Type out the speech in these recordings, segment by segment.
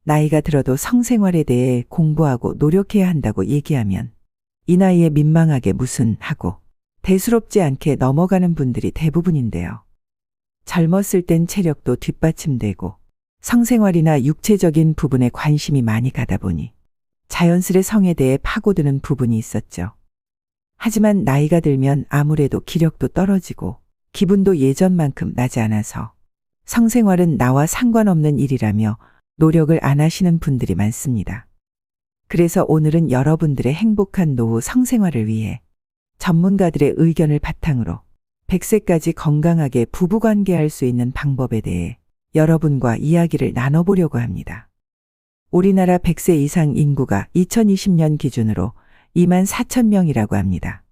나이가 들어도 성생활에 대해 공부하고 노력해야 한다고 얘기하면 이 나이에 민망하게 무슨 하고 대수롭지 않게 넘어가는 분들이 대부분인데요. 젊었을 땐 체력도 뒷받침되고 성생활이나 육체적인 부분에 관심이 많이 가다 보니 자연스레 성에 대해 파고드는 부분이 있었죠. 하지만 나이가 들면 아무래도 기력도 떨어지고 기분도 예전만큼 나지 않아서 성생활은 나와 상관없는 일이라며 노력을 안 하시는 분들이 많습니다. 그래서 오늘은 여러분들의 행복한 노후 성생활을 위해 전문가들의 의견을 바탕으로 100세까지 건강하게 부부관계할 수 있는 방법에 대해 여러분과 이야기를 나눠보려고 합니다. 우리나라 100세 이상 인구가 2020년 기준으로 24,000명이라고 합니다.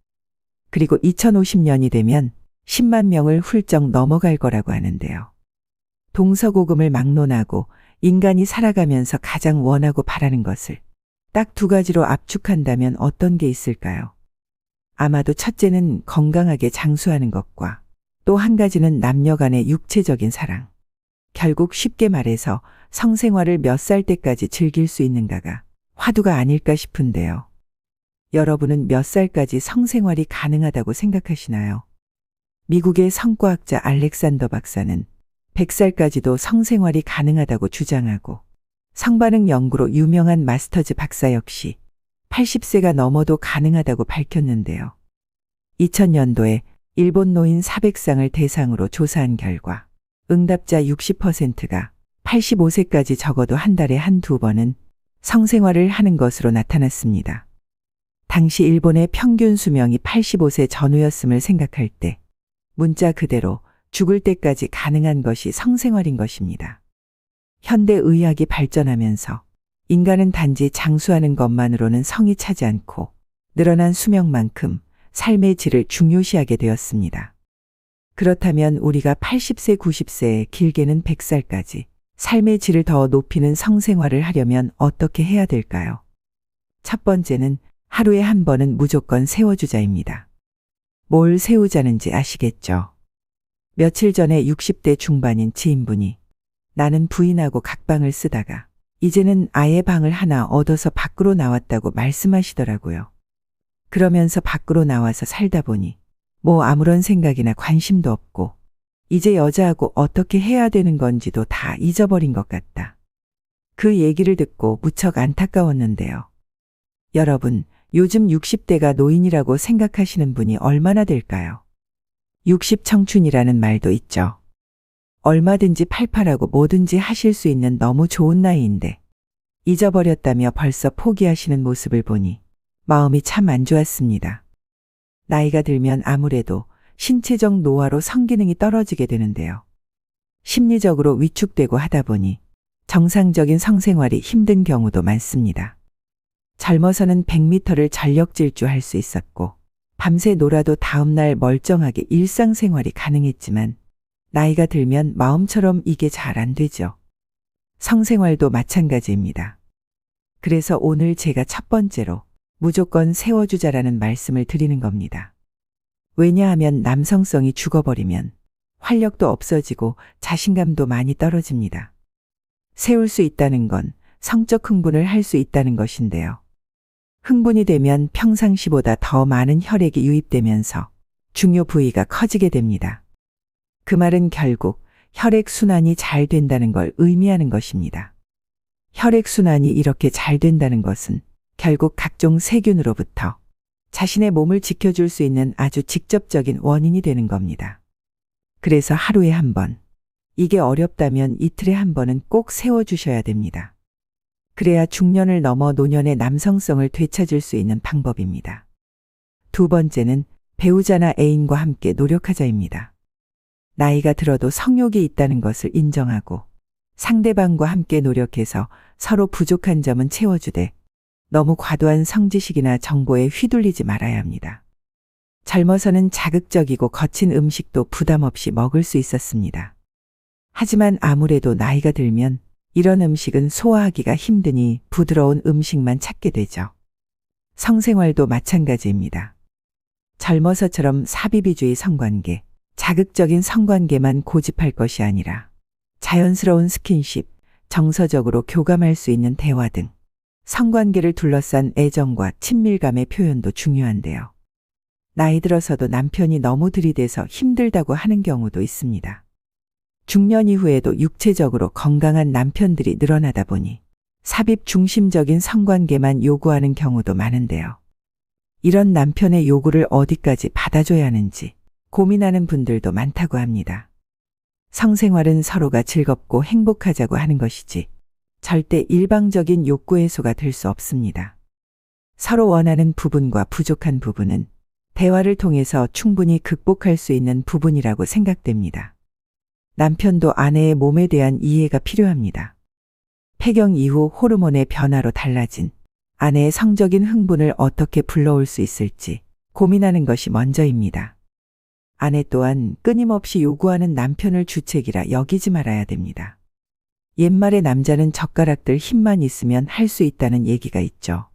그리고 2050년이 되면 10만 명을 훌쩍 넘어갈 거라고 하는데요. 동서고금을 막론하고 인간이 살아가면서 가장 원하고 바라는 것을 딱 두 가지로 압축한다면 어떤 게 있을까요? 아마도 첫째는 건강하게 장수하는 것과 또 한 가지는 남녀 간의 육체적인 사랑. 결국 쉽게 말해서 성생활을 몇 살 때까지 즐길 수 있는가가 화두가 아닐까 싶은데요. 여러분은 몇 살까지 성생활이 가능하다고 생각하시나요? 미국의 성과학자 알렉산더 박사는 100살까지도 성생활이 가능하다고 주장하고 성반응 연구로 유명한 마스터즈 박사 역시 80세가 넘어도 가능하다고 밝혔는데요. 2000년도에 일본 노인 400쌍을 대상으로 조사한 결과 응답자 60%가 85세까지 적어도 한 달에 한두 번은 성생활을 하는 것으로 나타났습니다. 당시 일본의 평균 수명이 85세 전후였음을 생각할 때 문자 그대로 죽을 때까지 가능한 것이 성생활인 것입니다. 현대 의학이 발전하면서 인간은 단지 장수하는 것만으로는 성이 차지 않고 늘어난 수명만큼 삶의 질을 중요시하게 되었습니다. 그렇다면 우리가 80세, 90세에 길게는 100살까지 삶의 질을 더 높이는 성생활을 하려면 어떻게 해야 될까요? 첫 번째는 하루에 한 번은 무조건 세워주자입니다. 뭘 세우자는지 아시겠죠? 며칠 전에 60대 중반인 지인분이 나는 부인하고 각방을 쓰다가 이제는 아예 방을 하나 얻어서 밖으로 나왔다고 말씀하시더라고요. 그러면서 밖으로 나와서 살다 보니 뭐 아무런 생각이나 관심도 없고 이제 여자하고 어떻게 해야 되는 건지도 다 잊어버린 것 같다. 그 얘기를 듣고 무척 안타까웠는데요. 여러분, 요즘 60대가 노인이라고 생각하시는 분이 얼마나 될까요? 60 청춘이라는 말도 있죠. 얼마든지 팔팔하고 뭐든지 하실 수 있는 너무 좋은 나이인데 잊어버렸다며 벌써 포기하시는 모습을 보니 마음이 참 안 좋았습니다. 나이가 들면 아무래도 신체적 노화로 성기능이 떨어지게 되는데요. 심리적으로 위축되고 하다 보니 정상적인 성생활이 힘든 경우도 많습니다. 젊어서는 100m를 전력 질주할 수 있었고 밤새 놀아도 다음날 멀쩡하게 일상생활이 가능했지만 나이가 들면 마음처럼 이게 잘 안 되죠. 성생활도 마찬가지입니다. 그래서 오늘 제가 첫 번째로 무조건 세워주자라는 말씀을 드리는 겁니다. 왜냐하면 남성성이 죽어버리면 활력도 없어지고 자신감도 많이 떨어집니다. 세울 수 있다는 건 성적 흥분을 할 수 있다는 것인데요. 흥분이 되면 평상시보다 더 많은 혈액이 유입되면서 중요 부위가 커지게 됩니다. 그 말은 결국 혈액순환이 잘 된다는 걸 의미하는 것입니다. 혈액순환이 이렇게 잘 된다는 것은 결국 각종 세균으로부터 자신의 몸을 지켜줄 수 있는 아주 직접적인 원인이 되는 겁니다. 그래서 하루에 한 번, 이게 어렵다면 이틀에 한 번은 꼭 세워주셔야 됩니다. 그래야 중년을 넘어 노년의 남성성을 되찾을 수 있는 방법입니다. 두 번째는 배우자나 애인과 함께 노력하자입니다. 나이가 들어도 성욕이 있다는 것을 인정하고 상대방과 함께 노력해서 서로 부족한 점은 채워주되 너무 과도한 성지식이나 정보에 휘둘리지 말아야 합니다. 젊어서는 자극적이고 거친 음식도 부담 없이 먹을 수 있었습니다. 하지만 아무래도 나이가 들면 이런 음식은 소화하기가 힘드니 부드러운 음식만 찾게 되죠. 성생활도 마찬가지입니다. 젊어서처럼 사비비주의 성관계, 자극적인 성관계만 고집할 것이 아니라 자연스러운 스킨십, 정서적으로 교감할 수 있는 대화 등 성관계를 둘러싼 애정과 친밀감의 표현도 중요한데요. 나이 들어서도 남편이 너무 들이대서 힘들다고 하는 경우도 있습니다. 중년 이후에도 육체적으로 건강한 남편들이 늘어나다 보니 삽입 중심적인 성관계만 요구하는 경우도 많은데요. 이런 남편의 요구를 어디까지 받아줘야 하는지 고민하는 분들도 많다고 합니다. 성생활은 서로가 즐겁고 행복하자고 하는 것이지 절대 일방적인 욕구 해소가 될 수 없습니다. 서로 원하는 부분과 부족한 부분은 대화를 통해서 충분히 극복할 수 있는 부분이라고 생각됩니다. 남편도 아내의 몸에 대한 이해가 필요합니다. 폐경 이후 호르몬의 변화로 달라진 아내의 성적인 흥분을 어떻게 불러올 수 있을지 고민하는 것이 먼저입니다. 아내 또한 끊임없이 요구하는 남편을 주책이라 여기지 말아야 됩니다. 옛말에 남자는 젓가락들 힘만 있으면 할 수 있다는 얘기가 있죠.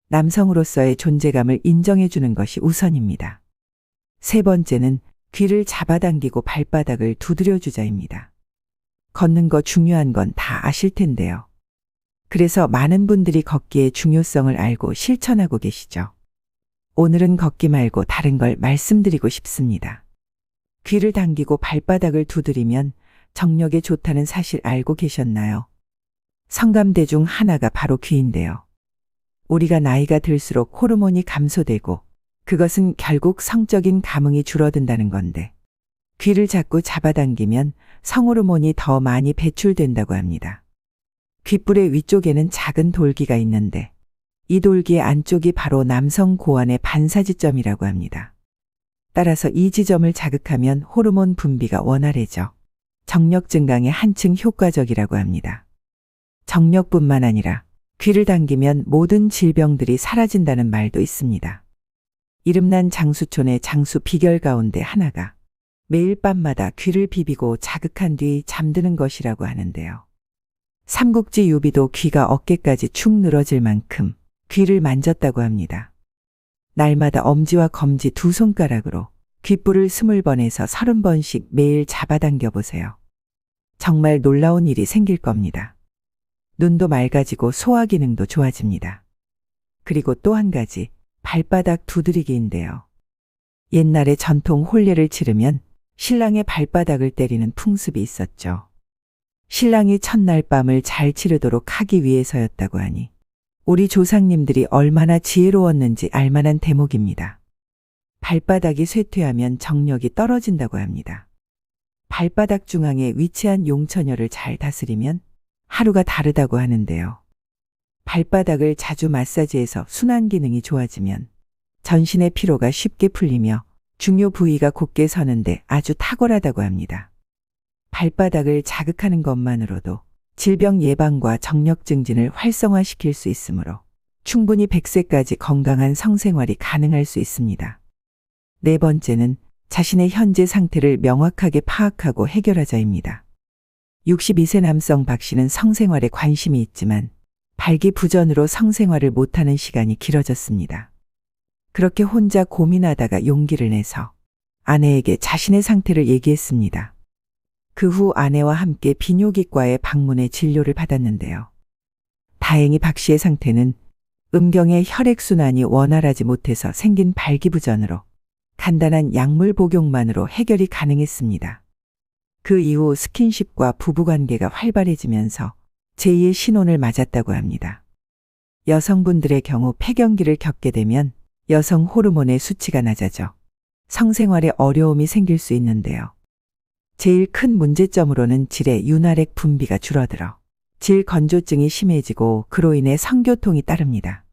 남성으로서의 존재감을 인정해 주는 것이 우선입니다. 세 번째는 귀를 잡아당기고 발바닥을 두드려 주자입니다. 걷는 거 중요한 건 다 아실 텐데요. 그래서 많은 분들이 걷기의 중요성을 알고 실천하고 계시죠. 오늘은 걷기 말고 다른 걸 말씀드리고 싶습니다. 귀를 당기고 발바닥을 두드리면 정력에 좋다는 사실 알고 계셨나요? 성감대 중 하나가 바로 귀인데요. 우리가 나이가 들수록 호르몬이 감소되고 그것은 결국 성적인 감흥이 줄어든다는 건데 귀를 자꾸 잡아당기면 성호르몬이 더 많이 배출된다고 합니다. 귓불의 위쪽에는 작은 돌기가 있는데 이 돌기의 안쪽이 바로 남성 고환의 반사지점이라고 합니다. 따라서 이 지점을 자극하면 호르몬 분비가 원활해져 정력 증강에 한층 효과적이라고 합니다. 정력뿐만 아니라 귀를 당기면 모든 질병들이 사라진다는 말도 있습니다. 이름난 장수촌의 장수 비결 가운데 하나가 매일 밤마다 귀를 비비고 자극한 뒤 잠드는 것이라고 하는데요. 삼국지 유비도 귀가 어깨까지 축 늘어질 만큼 귀를 만졌다고 합니다. 날마다 엄지와 검지 두 손가락으로 귓불을 20번에서 30번씩 매일 잡아당겨 보세요. 정말 놀라운 일이 생길 겁니다. 눈도 맑아지고 소화 기능도 좋아집니다. 그리고 또 한 가지, 발바닥 두드리기인데요. 옛날에 전통 혼례를 치르면 신랑의 발바닥을 때리는 풍습이 있었죠. 신랑이 첫날 밤을 잘 치르도록 하기 위해서였다고 하니 우리 조상님들이 얼마나 지혜로웠는지 알만한 대목입니다. 발바닥이 쇠퇴하면 정력이 떨어진다고 합니다. 발바닥 중앙에 위치한 용처녀를 잘 다스리면 하루가 다르다고 하는데요. 발바닥을 자주 마사지해서 순환 기능이 좋아지면 전신의 피로가 쉽게 풀리며 중요 부위가 곧게 서는데 아주 탁월하다고 합니다. 발바닥을 자극하는 것만으로도 질병 예방과 정력 증진을 활성화시킬 수 있으므로 충분히 100세까지 건강한 성생활이 가능할 수 있습니다. 네 번째는 자신의 현재 상태를 명확하게 파악하고 해결하자입니다. 62세 남성 박 씨는 성생활에 관심이 있지만 발기부전으로 성생활을 못하는 시간이 길어졌습니다. 그렇게 혼자 고민하다가 용기를 내서 아내에게 자신의 상태를 얘기했습니다. 그 후 아내와 함께 비뇨기과에 방문해 진료를 받았는데요. 다행히 박 씨의 상태는 음경의 혈액순환이 원활하지 못해서 생긴 발기부전으로 간단한 약물 복용만으로 해결이 가능했습니다. 그 이후 스킨십과 부부관계가 활발해지면서 제2의 신혼을 맞았다고 합니다. 여성분들의 경우 폐경기를 겪게 되면 여성 호르몬의 수치가 낮아져 성생활에 어려움이 생길 수 있는데요. 제일 큰 문제점으로는 질의 윤활액 분비가 줄어들어 질 건조증이 심해지고 그로 인해 성교통이 따릅니다.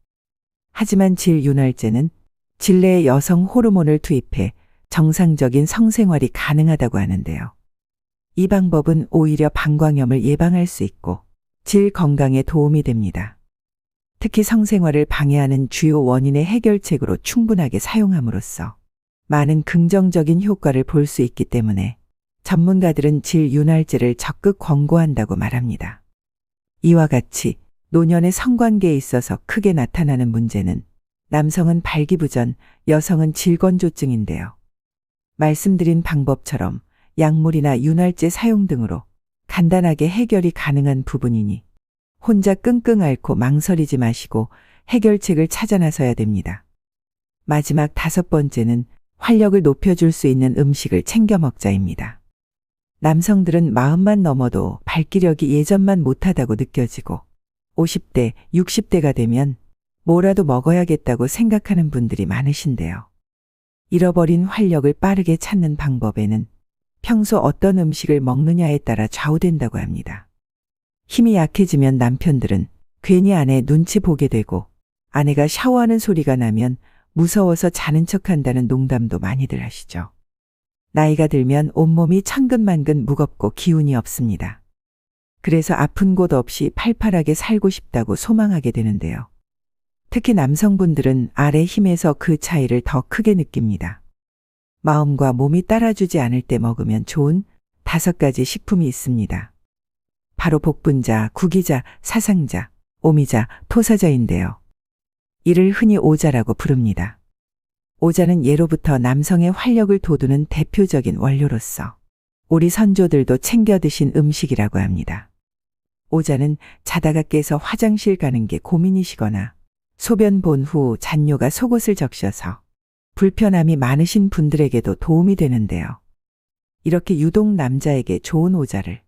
하지만 질 윤활제는 질내에 여성 호르몬을 투입해 정상적인 성생활이 가능하다고 하는데요. 이 방법은 오히려 방광염을 예방할 수 있고 질 건강에 도움이 됩니다. 특히 성생활을 방해하는 주요 원인의 해결책으로 충분하게 사용함으로써 많은 긍정적인 효과를 볼 수 있기 때문에 전문가들은 질 윤활제를 적극 권고한다고 말합니다. 이와 같이 노년의 성관계에 있어서 크게 나타나는 문제는 남성은 발기부전, 여성은 질건조증인데요. 말씀드린 방법처럼 약물이나 윤활제 사용 등으로 간단하게 해결이 가능한 부분이니 혼자 끙끙 앓고 망설이지 마시고 해결책을 찾아 나서야 됩니다. 마지막 5번째는 활력을 높여줄 수 있는 음식을 챙겨 먹자입니다. 남성들은 마음만 넘어도 발기력이 예전만 못하다고 느껴지고 50대, 60대가 되면 뭐라도 먹어야겠다고 생각하는 분들이 많으신데요. 잃어버린 활력을 빠르게 찾는 방법에는 평소 어떤 음식을 먹느냐에 따라 좌우된다고 합니다. 힘이 약해지면 남편들은 괜히 아내 눈치 보게 되고 아내가 샤워하는 소리가 나면 무서워서 자는 척한다는 농담도 많이들 하시죠. 나이가 들면 온몸이 천근만근 무겁고 기운이 없습니다. 그래서 아픈 곳 없이 팔팔하게 살고 싶다고 소망하게 되는데요. 특히 남성분들은 아래 힘에서 그 차이를 더 크게 느낍니다. 마음과 몸이 따라주지 않을 때 먹으면 좋은 5가지 식품이 있습니다. 바로 복분자, 구기자, 사상자, 오미자, 토사자인데요. 이를 흔히 오자라고 부릅니다. 오자는 예로부터 남성의 활력을 돋우는 대표적인 원료로서 우리 선조들도 챙겨 드신 음식이라고 합니다. 오자는 자다가 깨서 화장실 가는 게 고민이시거나 소변 본 후 잔뇨가 속옷을 적셔서 불편함이 많으신 분들에게도 도움이 되는데요. 이렇게 유독 남자에게 좋은 오자를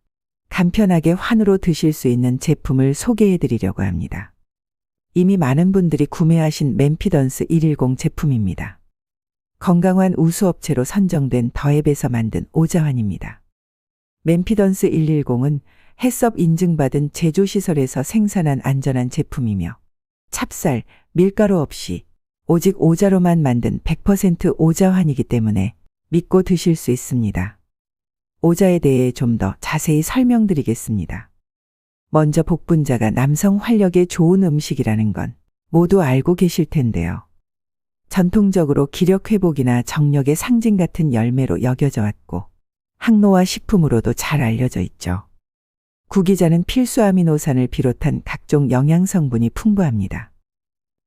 간편하게 환으로 드실 수 있는 제품을 소개해 드리려고 합니다. 이미 많은 분들이 구매하신 맨피던스 110 제품입니다. 건강한 우수업체로 선정된 더앱에서 만든 오자환입니다. 맨피던스 110은 해썹 인증받은 제조시설에서 생산한 안전한 제품이며 찹쌀, 밀가루 없이 오직 오자로만 만든 100% 오자환이기 때문에 믿고 드실 수 있습니다. 오자에 대해 좀 더 자세히 설명드리겠습니다. 먼저 복분자가 남성 활력에 좋은 음식이라는 건 모두 알고 계실 텐데요. 전통적으로 기력 회복이나 정력의 상징 같은 열매로 여겨져 왔고 항노화 식품으로도 잘 알려져 있죠. 구기자는 필수 아미노산을 비롯한 각종 영양 성분이 풍부합니다.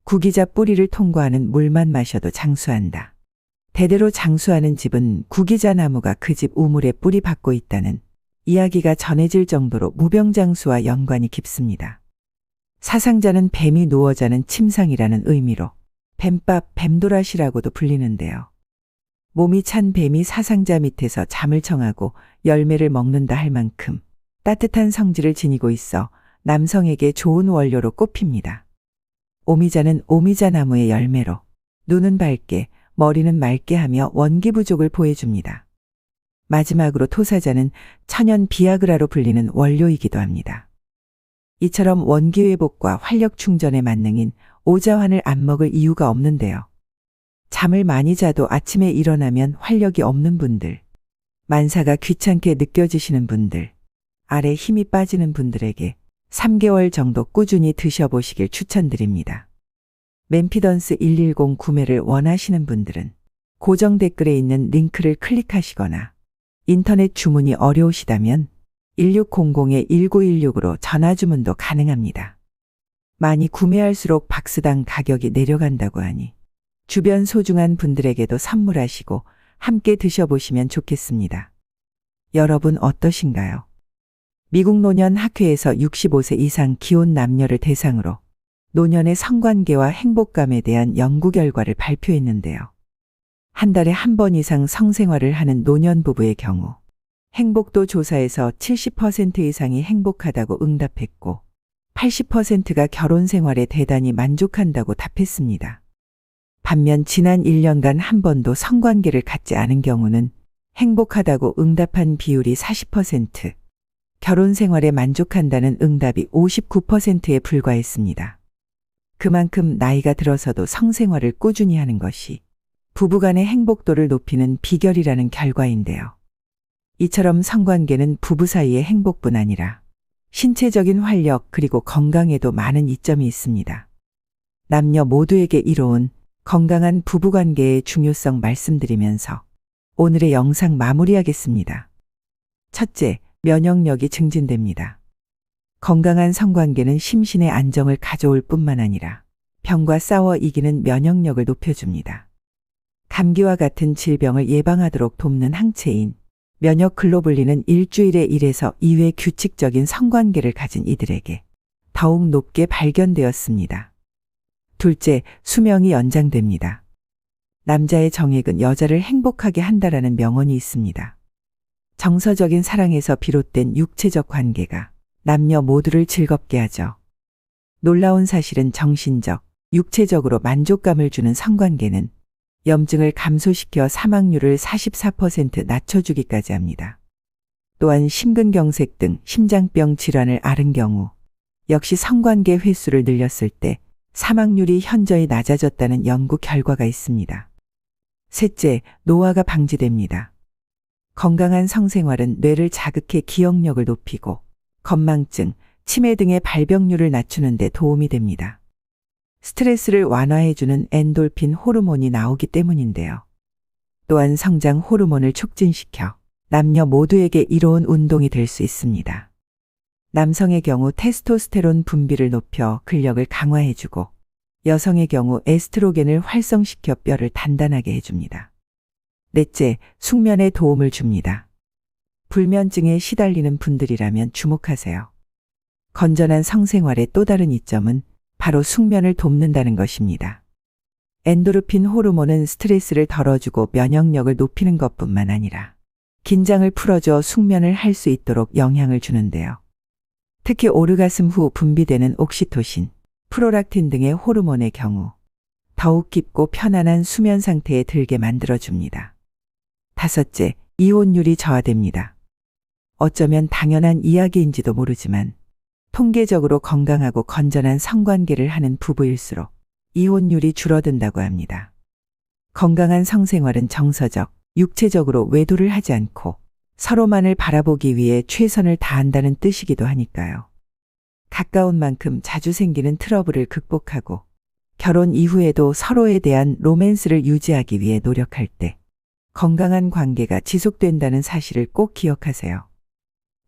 구기자 뿌리를 통과하는 물만 마셔도 장수한다. 대대로 장수하는 집은 구기자 나무가 그 집 우물에 뿌리 박고 있다는 이야기가 전해질 정도로 무병장수와 연관이 깊습니다. 사상자는 뱀이 누워 자는 침상이라는 의미로 뱀밥, 뱀도라시라고도 불리는데요. 몸이 찬 뱀이 사상자 밑에서 잠을 청하고 열매를 먹는다 할 만큼 따뜻한 성질을 지니고 있어 남성에게 좋은 원료로 꼽힙니다. 오미자는 오미자 나무의 열매로 눈은 밝게, 머리는 맑게 하며 원기 부족을 보여줍니다. 마지막으로 토사자는 천연 비아그라로 불리는 원료이기도 합니다. 이처럼 원기 회복과 활력 충전의 만능인 오자환을 안 먹을 이유가 없는데요. 잠을 많이 자도 아침에 일어나면 활력이 없는 분들, 만사가 귀찮게 느껴지시는 분들, 아래 힘이 빠지는 분들에게 3개월 정도 꾸준히 드셔보시길 추천드립니다. 맨피던스 110 구매를 원하시는 분들은 고정 댓글에 있는 링크를 클릭하시거나 인터넷 주문이 어려우시다면 1600-1916으로 전화 주문도 가능합니다. 많이 구매할수록 박스당 가격이 내려간다고 하니 주변 소중한 분들에게도 선물하시고 함께 드셔보시면 좋겠습니다. 여러분 어떠신가요? 미국 노년 학회에서 65세 이상 기혼 남녀를 대상으로 노년의 성관계와 행복감에 대한 연구 결과를 발표했는데요. 한 달에 한 번 이상 성생활을 하는 노년 부부의 경우 행복도 조사에서 70% 이상이 행복하다고 응답했고 80%가 결혼 생활에 대단히 만족한다고 답했습니다. 반면 지난 1년간 한 번도 성관계를 갖지 않은 경우는 행복하다고 응답한 비율이 40%, 결혼 생활에 만족한다는 응답이 59%에 불과했습니다. 그만큼 나이가 들어서도 성생활을 꾸준히 하는 것이 부부간의 행복도를 높이는 비결이라는 결과인데요. 이처럼 성관계는 부부 사이의 행복뿐 아니라 신체적인 활력 그리고 건강에도 많은 이점이 있습니다. 남녀 모두에게 이로운 건강한 부부관계의 중요성 말씀드리면서 오늘의 영상 마무리하겠습니다. 첫째, 면역력이 증진됩니다. 건강한 성관계는 심신의 안정을 가져올 뿐만 아니라 병과 싸워 이기는 면역력을 높여줍니다. 감기와 같은 질병을 예방하도록 돕는 항체인 면역 글로불린은 일주일에 1에서 2회 규칙적인 성관계를 가진 이들에게 더욱 높게 발견되었습니다. 둘째, 수명이 연장됩니다. 남자의 정액은 여자를 행복하게 한다라는 명언이 있습니다. 정서적인 사랑에서 비롯된 육체적 관계가 남녀 모두를 즐겁게 하죠. 놀라운 사실은 정신적, 육체적으로 만족감을 주는 성관계는 염증을 감소시켜 사망률을 44% 낮춰주기까지 합니다. 또한 심근경색 등 심장병 질환을 앓은 경우 역시 성관계 횟수를 늘렸을 때 사망률이 현저히 낮아졌다는 연구 결과가 있습니다. 셋째, 노화가 방지됩니다. 건강한 성생활은 뇌를 자극해 기억력을 높이고 건망증, 치매 등의 발병률을 낮추는 데 도움이 됩니다. 스트레스를 완화해주는 엔돌핀 호르몬이 나오기 때문인데요. 또한 성장 호르몬을 촉진시켜 남녀 모두에게 이로운 운동이 될 수 있습니다. 남성의 경우 테스토스테론 분비를 높여 근력을 강화해주고 여성의 경우 에스트로겐을 활성시켜 뼈를 단단하게 해줍니다. 넷째, 숙면에 도움을 줍니다. 불면증에 시달리는 분들이라면 주목하세요. 건전한 성생활의 또 다른 이점은 바로 숙면을 돕는다는 것입니다. 엔도르핀 호르몬은 스트레스를 덜어주고 면역력을 높이는 것뿐만 아니라 긴장을 풀어줘 숙면을 할 수 있도록 영향을 주는데요. 특히 오르가슴 후 분비되는 옥시토신, 프로락틴 등의 호르몬의 경우 더욱 깊고 편안한 수면 상태에 들게 만들어줍니다. 다섯째, 이혼율이 저하됩니다. 어쩌면 당연한 이야기인지도 모르지만 통계적으로 건강하고 건전한 성관계를 하는 부부일수록 이혼율이 줄어든다고 합니다. 건강한 성생활은 정서적, 육체적으로 외도를 하지 않고 서로만을 바라보기 위해 최선을 다한다는 뜻이기도 하니까요. 가까운 만큼 자주 생기는 트러블을 극복하고 결혼 이후에도 서로에 대한 로맨스를 유지하기 위해 노력할 때 건강한 관계가 지속된다는 사실을 꼭 기억하세요.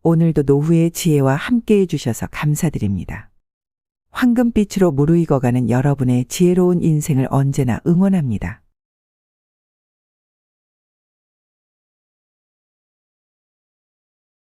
오늘도 노후의 지혜와 함께해 주셔서 감사드립니다. 황금빛으로 무르익어가는 여러분의 지혜로운 인생을 언제나 응원합니다.